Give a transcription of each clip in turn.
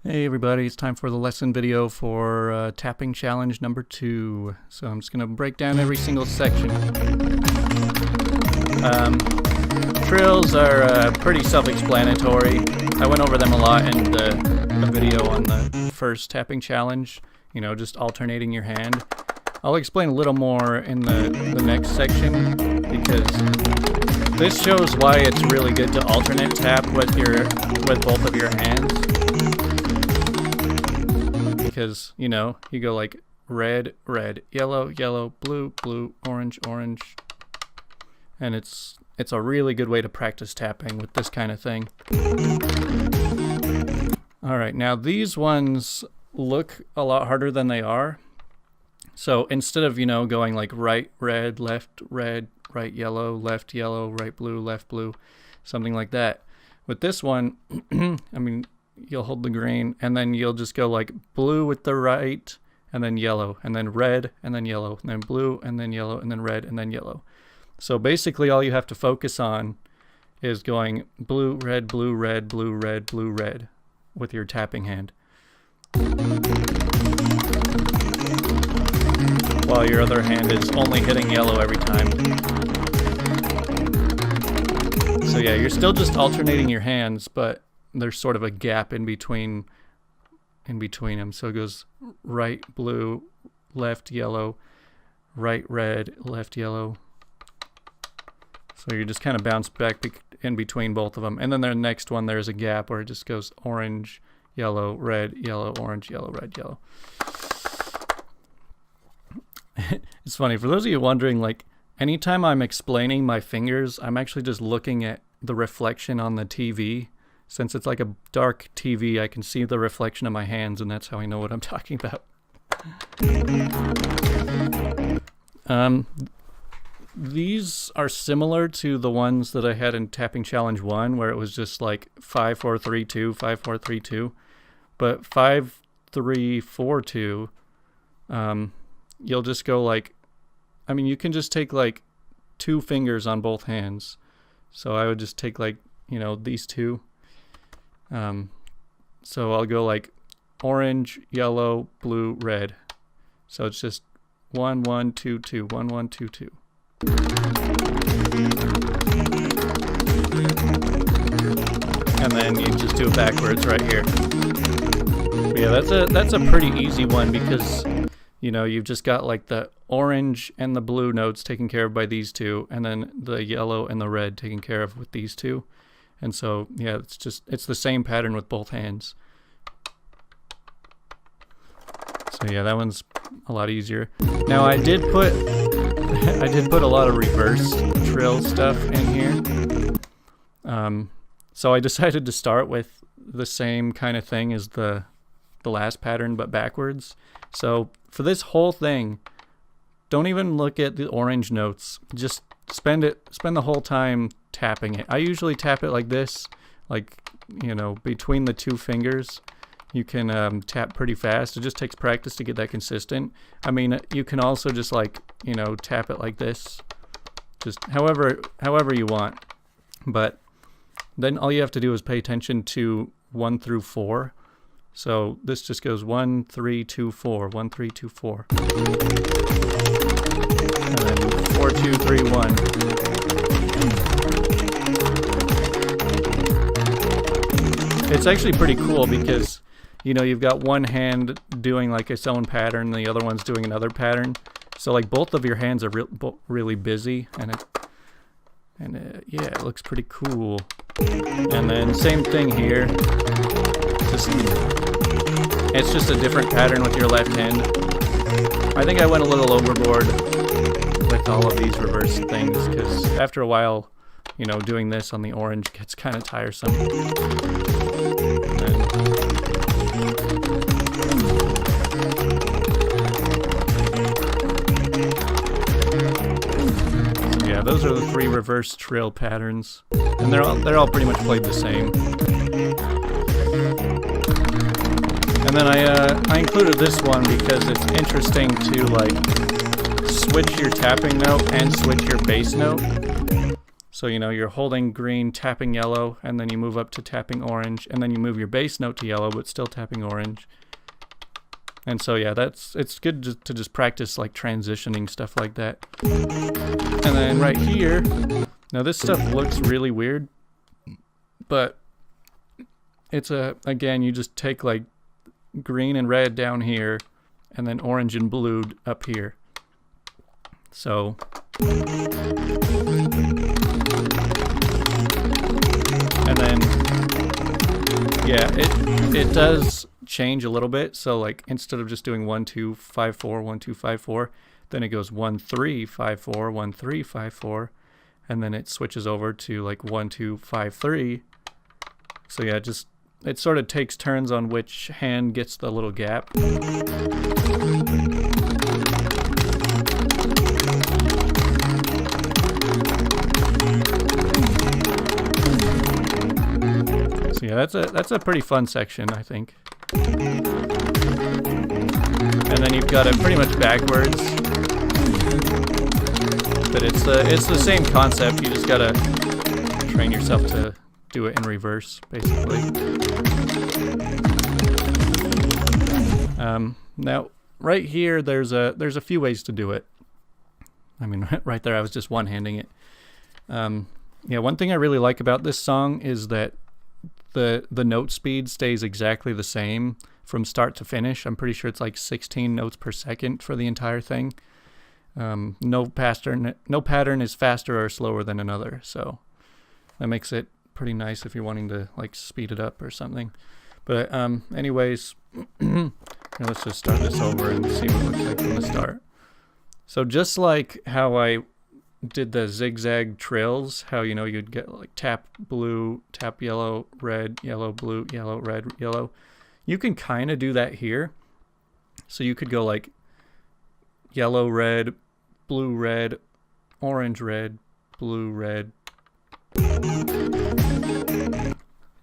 Hey everybody, it's time for the lesson video for tapping challenge number 2. So I'm just going to break down every single section. Trills are pretty self-explanatory. I went over them a lot in the video on the first tapping challenge, you know, just alternating your hand. I'll explain a little more in the next section because this shows why it's really good to alternate tap with both of your hands. Because, you know, you go like red, red, yellow, yellow, blue, blue, orange, orange. And it's a really good way to practice tapping with this kind of thing. Alright, now these ones look a lot harder than they are. So instead of, you know, going like right, red, right, yellow, right, blue, left, blue, something like that. With this one, I mean, you'll hold the grain and then you'll just go like blue with the right and then yellow and then red and then yellow and then blue and then yellow and then red and then yellow. So basically all you have to focus on is going blue, red, blue, red, blue, red, blue, red with your tapping hand. While your other hand is only hitting yellow every time. So yeah, you're still just alternating your hands, but there's sort of a gap in between them. So it goes right, blue, left, yellow, right, red, left, yellow. So you just kind of bounce back in between both of them. And then the next one, there's a gap where it just goes orange, yellow, red, yellow, orange, yellow, red, yellow. It's funny, for those of you wondering, like, anytime I'm explaining my fingers, I'm actually just looking at the reflection on the TV. Since it's like a dark TV, I can see the reflection of my hands, and that's how I know what I'm talking about. These are similar to the ones that I had in Tapping Challenge 1, where it was just like 5, 4, 3, 2, 5, 4, 3, 2. But 5, 3, 4, 2, you'll just go like, I mean, you can just take like 2 fingers on both hands. So I would just take like, you know, these 2. So I'll go like orange, yellow, blue, red. So it's just 1, 1, 2, 2, 1, 1, 2, 2. And then you just do it backwards right here. But yeah, that's a pretty easy one because, you know, you've just got like the orange and the blue notes taken care of by these 2, and then the yellow and the red taken care of with these 2. And so, yeah, it's the same pattern with both hands. So yeah, that one's a lot easier. Now I did put a lot of reverse trill stuff in here. So I decided to start with the same kind of thing as the last pattern, but backwards. So for this whole thing, don't even look at the orange notes. Just spend the whole time tapping it. I usually tap it like this, like, you know, between the 2 fingers. You can tap pretty fast. It just takes practice to get that consistent. I mean, you can also just like, you know, tap it like this, just however you want. But then all you have to do is pay attention to 1 through 4. So this just goes 1, 3, 2, 4, 1, 3, 2, 4. And then 4, 2, 3, 1. It's actually pretty cool because, you know, you've got one hand doing like its own pattern, and the other one's doing another pattern. So like both of your hands are really busy, and yeah, it looks pretty cool. And then same thing here. It's just a different pattern with your left hand. I think I went a little overboard with all of these reverse things because after a while, you know, doing this on the orange gets kind of tiresome. So yeah, those are the 3 reverse trill patterns, and they're all pretty much played the same. And then I included this one because it's interesting to like switch your tapping note and switch your bass note. So So, you know, you're holding green, tapping yellow, and then you move up to tapping orange, and then you move your bass note to yellow, but still tapping orange. And so, yeah, it's good to just practice like transitioning stuff like that. And then right here, now this stuff looks really weird, but it's again, you just take like green and red down here, and then orange and blue up here. So and then, yeah, it does change a little bit. So like instead of just doing 1 2 5 4 1 2 5 4, then it goes 1 3 5 4 1 3 5 4, and then it switches over to like 1 2 5 3. So yeah, it sort of takes turns on which hand gets the little gap. So yeah, that's a pretty fun section, I think. And then you've got it pretty much backwards, but it's the same concept. You just gotta train yourself to do it in reverse, basically. Now, right here, there's a few ways to do it. I mean, right there, I was just one-handing it. Yeah, one thing I really like about this song is that the note speed stays exactly the same from start to finish. I'm pretty sure it's like 16 notes per second for the entire thing. No pattern is faster or slower than another, so that makes it pretty nice if you're wanting to like speed it up or something. But anyways, let's just start this over and see what it looks like from the start. So just like how I did the zigzag trills, how, you know, you'd get like tap blue, tap yellow, red, yellow, blue, yellow, red, yellow. You can kind of do that here. So you could go like yellow, red, blue, red, orange, red, blue, red.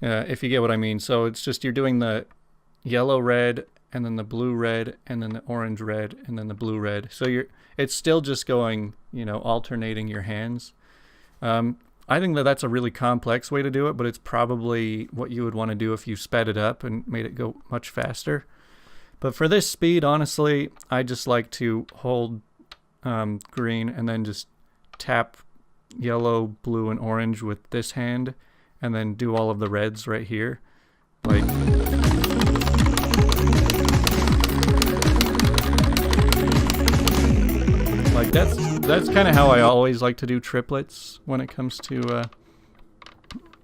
If you get what I mean. So it's just you're doing the yellow, red, and then the blue, red, and then the orange, red, and then the blue, red. So it's still just going, you know, alternating your hands. I think that's a really complex way to do it, but it's probably what you would want to do if you sped it up and made it go much faster. But for this speed, honestly, I just like to hold green and then just tap yellow, blue, and orange with this hand, and then do all of the reds right here. Like that's kind of how I always like to do triplets when it comes to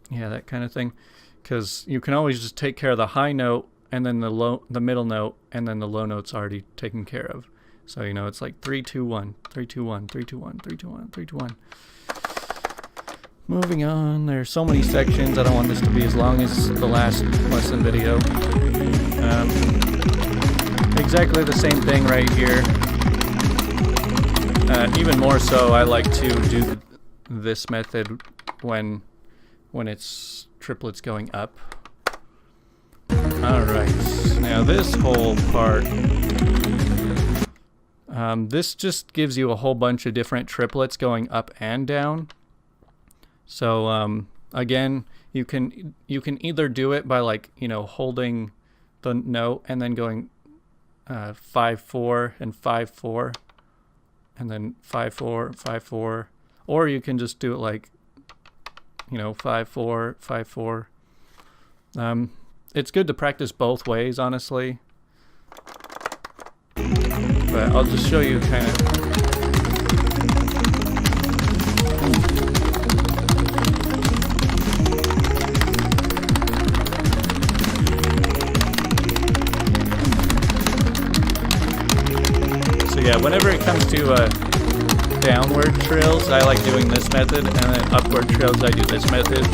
yeah, that kind of thing, because you can always just take care of the high note and then the middle note, and then the low note's already taken care of. So, you know, it's like 3 2 1 3 2 1 3 2 1 3 2 1 3 2 1. Moving on, there's so many sections. I don't want this to be as long as the last lesson video. Exactly the same thing right here. Even more so, I like to do this method when it's triplets going up. Alright, now this whole part, this just gives you a whole bunch of different triplets going up and down. So again, you can either do it by, like, you know, holding the note and then going 5 4 and 5 4, and then 5 4 5 4, or you can just do it like, you know, 5 4 5 4. It's good to practice both ways, honestly, but I'll just show you kind of. Yeah, whenever it comes to downward trills, I like doing this method, and then upward trills, I do this method.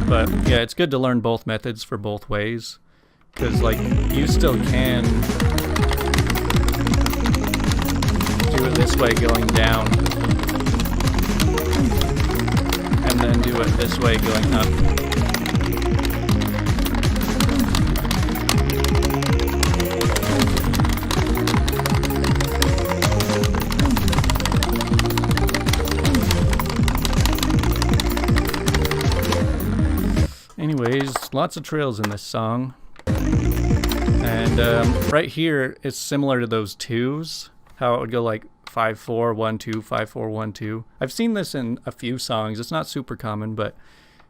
But yeah, it's good to learn both methods for both ways, because like you still can do it this way going down, and then do it this way going up. Anyways, lots of trills in this song. And right here, it's similar to those twos. How it would go like 5-4, 1-2, 5-4, 1-2. I've seen this in a few songs. It's not super common, but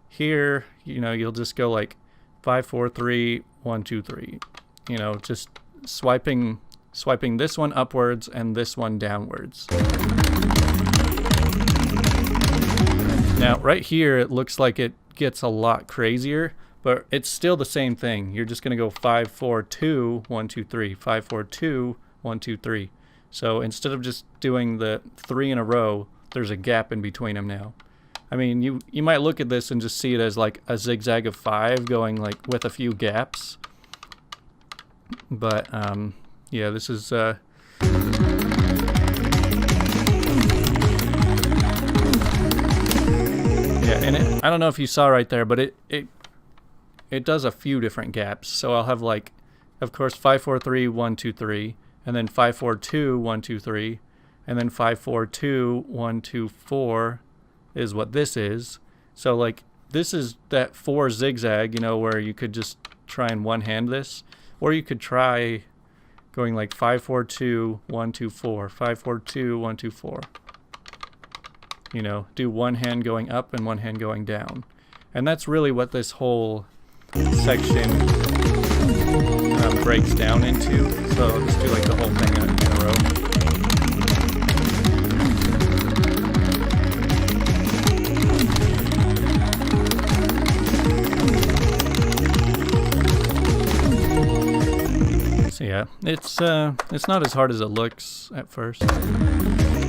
here, you know, you'll just go like 5-4-3, 1-2-3. You know, just swiping this one upwards and this one downwards. Now, right here, it looks like it gets a lot crazier, but it's still the same thing. You're just going to go 5-4-2, 1-2-3, 5-4-2, 1-2-3. So instead of just doing the 3 in a row, there's a gap in between them now. I mean, you might look at this and just see it as like a zigzag of 5 going like with a few gaps. But yeah, this is yeah, and I don't know if you saw right there, but it does a few different gaps. So I'll have like, of course, 5-4-3, 1-2-3, and then 5-4-2, 1-2-3, and then 5-4-2, 1-2-4 is what this is. So like this is that 4 zigzag, you know, where you could just try and one hand this, or you could try going like 5-4-2, 1-2-4, 5-4-2, 1-2-4. You know, do one hand going up and one hand going down. And that's really what this whole section breaks down into. So I'll just do like the whole thing in a row. So yeah, it's not as hard as it looks at first.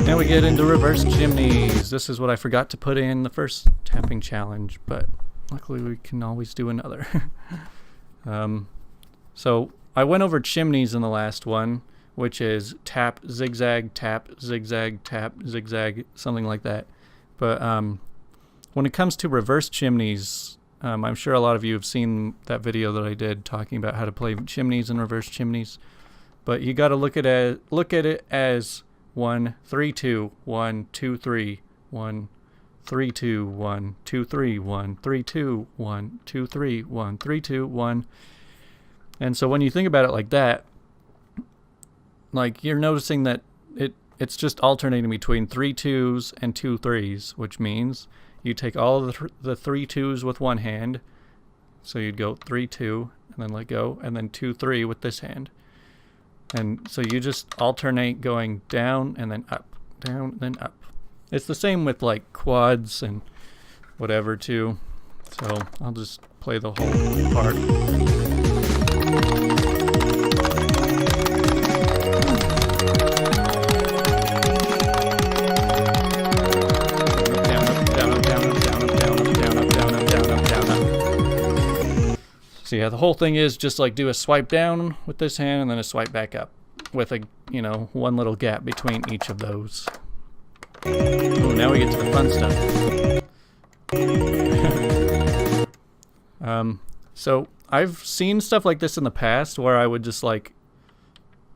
Now we get into reverse chimneys. This is what I forgot to put in the first tapping challenge, but luckily we can always do another. So I went over chimneys in the last one, which is tap, zigzag, tap, zigzag, tap, zigzag, something like that. But when it comes to reverse chimneys, I'm sure a lot of you have seen that video that I did talking about how to play chimneys and reverse chimneys. But you got to look at it as 1 3 2 1 2 3 1 3 2 1 2 3 1 3 2 1 2 3 1 3 2 1. And so when you think about it like that, like you're noticing that it's just alternating between 3 2s and 2 3s, which means you take all of the 3 2s with one hand. So you'd go 3 2 and then let go, and then 2 3 with this hand. And so you just alternate going down and then up, down, then up. It's the same with like quads and whatever too. So I'll just play the whole part. So yeah, the whole thing is just like do a swipe down with this hand and then a swipe back up with a, you know, one little gap between each of those. Oh, now we get to the fun stuff. So I've seen stuff like this in the past where I would just like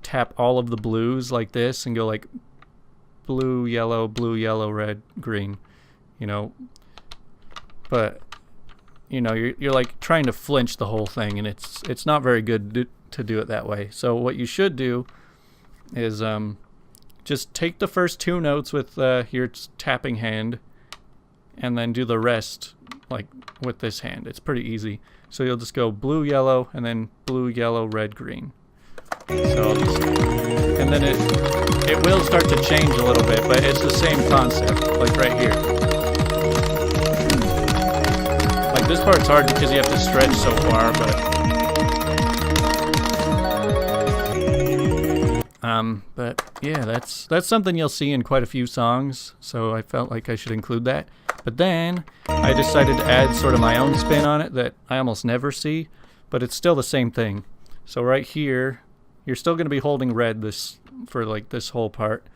tap all of the blues like this and go like blue, yellow, red, green, you know, but you know, you're like trying to flinch the whole thing, and it's not very good to do it that way. So what you should do is just take the first 2 notes with your tapping hand, and then do the rest like with this hand. It's pretty easy. So you'll just go blue, yellow, and then blue, yellow, red, green. So I'll just, and then it will start to change a little bit, but it's the same concept, like right here. This part's hard because you have to stretch so far, but yeah, that's something you'll see in quite a few songs, so I felt like I should include that. But then I decided to add sort of my own spin on it that I almost never see, but it's still the same thing. So right here, you're still going to be holding red for like this whole part,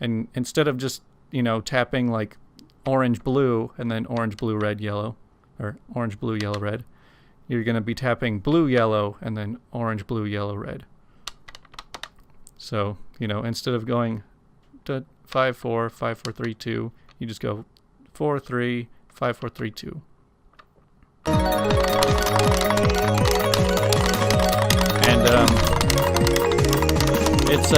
and instead of just, you know, tapping like orange, blue, and then orange, blue, red, yellow, or orange, blue, yellow, red, you're going to be tapping blue, yellow, and then orange, blue, yellow, red. So, you know, instead of going to 5-4, 5-4-3-2, you just go 4-3, 5-4-3-2. It's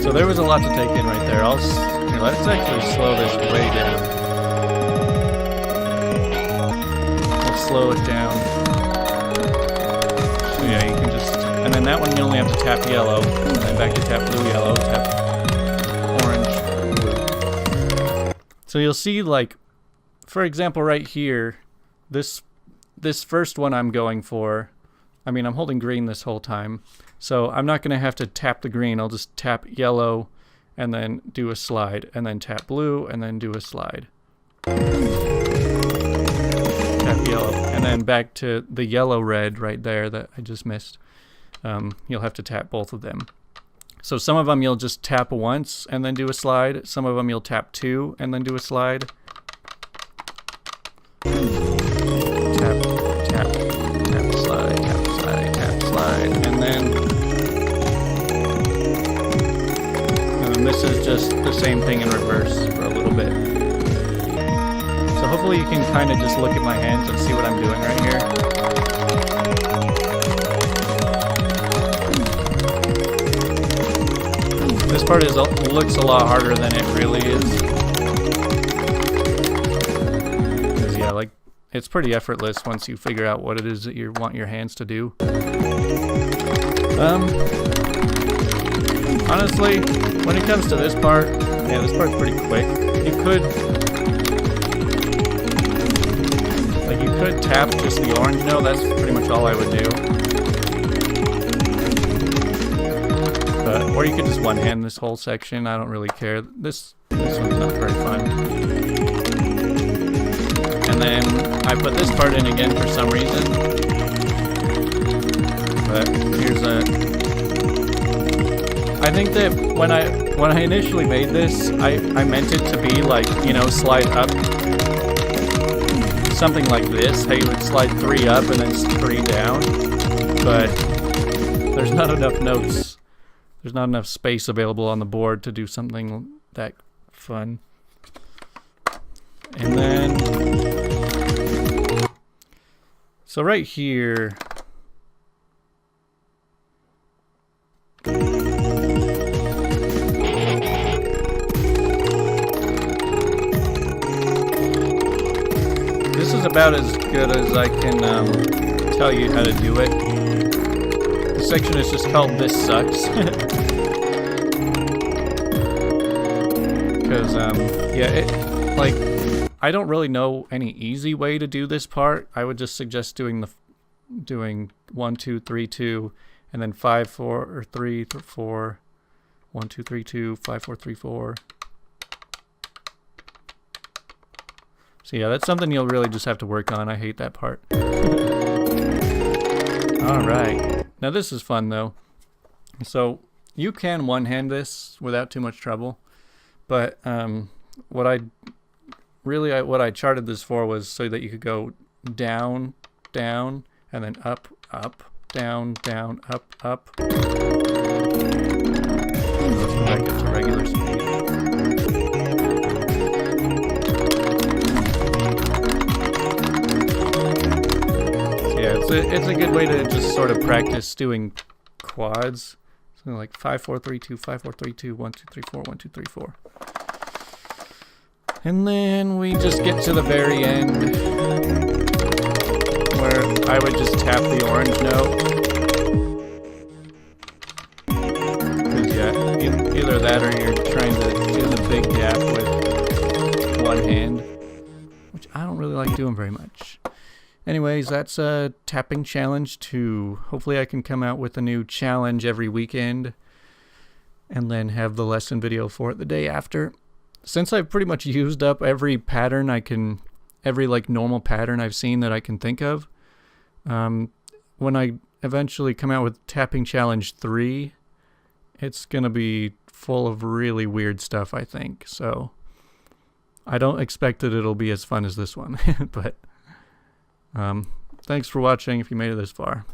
so there was a lot to take in right there. Here, let's actually slow this way down. Let's slow it down. So yeah, you can just, and then that one you only have to tap yellow, and then back to tap blue, yellow, tap orange, blue. So you'll see, like, for example, right here, this first one I'm going for, I mean, I'm holding green this whole time, so I'm not going to have to tap the green. I'll just tap yellow and then do a slide, and then tap blue and then do a slide. Tap yellow, and then back to the yellow-red right there that I just missed. You'll have to tap both of them. So some of them you'll just tap once and then do a slide. Some of them you'll tap two and then do a slide. Tap, tap, tap, slide, tap, slide, tap, slide, and then this is just the same thing in reverse for a little bit. So hopefully you can kind of just look at my hands and see what I'm doing right here. This part looks a lot harder than it really is. Because yeah, like, it's pretty effortless once you figure out what it is that you want your hands to do. Honestly, when it comes to this part, yeah, this part's pretty quick. You could tap just the orange note. That's pretty much all I would do. Or you could just one-hand this whole section. I don't really care. This one's not very fun. And then I put this part in again for some reason. But here's I think that when I initially made this, I meant it to be like, you know, slide up. Something like this. How you would slide 3 up and then 3 down. But there's not enough notes. There's not enough space available on the board to do something that fun. And then, so right here, this is about as good as I can tell you how to do it. The section is just called "This Sucks." Because, yeah, I don't really know any easy way to do this part. I would just suggest doing 1, 2, 3, 2, and then 5, 4, or 3, 4, 1, 2, 3, 2, 5, 4, 3, 4. So yeah, that's something you'll really just have to work on. I hate that part. Alright. Now this is fun though. So you can one-hand this without too much trouble. But what I charted this for was so that you could go down, down, and then up, up, down, down, up, up. Let's go back up to regular speed. So yeah, it's a good way to just sort of practice doing quads. So like 5, 4, 3, 2, 5, 4, 3, 2, 1, 2, 3, 4, 1, 2, 3, 4. And then we just get to the very end where I would just tap the orange note. Because yeah, either that or you're trying to do the big gap with one hand, which I don't really like doing very much. Anyways, that's a tapping challenge 2. Hopefully I can come out with a new challenge every weekend and then have the lesson video for it the day after. Since I've pretty much used up every pattern every like normal pattern I've seen that I can think of, when I eventually come out with tapping challenge 3, it's gonna be full of really weird stuff, I think. So I don't expect that it'll be as fun as this one, but thanks for watching if you made it this far.